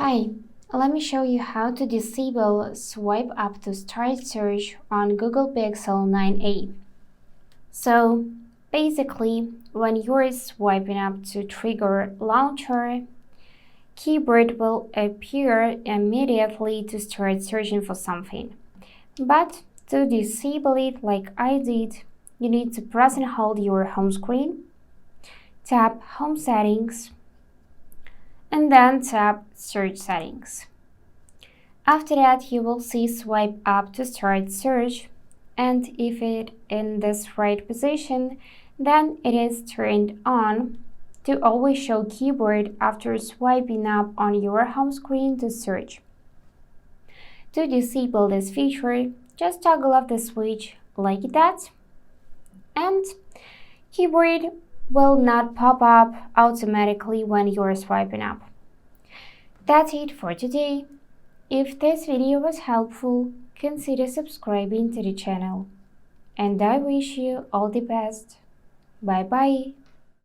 Hi, let me show you how to disable swipe up to start search on Google Pixel 9a. So basically, when you're swiping up to trigger launcher, keyboard will appear immediately to start searching for something. But to disable it like I did, you need to press and hold your home screen, tap Home Settings, and then tap Search Settings. After that, you will see swipe up to start search, and if it in this right position, then it is turned on to always show keyboard after swiping up on your home screen to search. To disable this feature, just toggle off the switch like that, and keyboard will not pop up automatically when you're swiping up. That's it for today. If this video was helpful, consider subscribing to the channel. And I wish you all the best. Bye bye.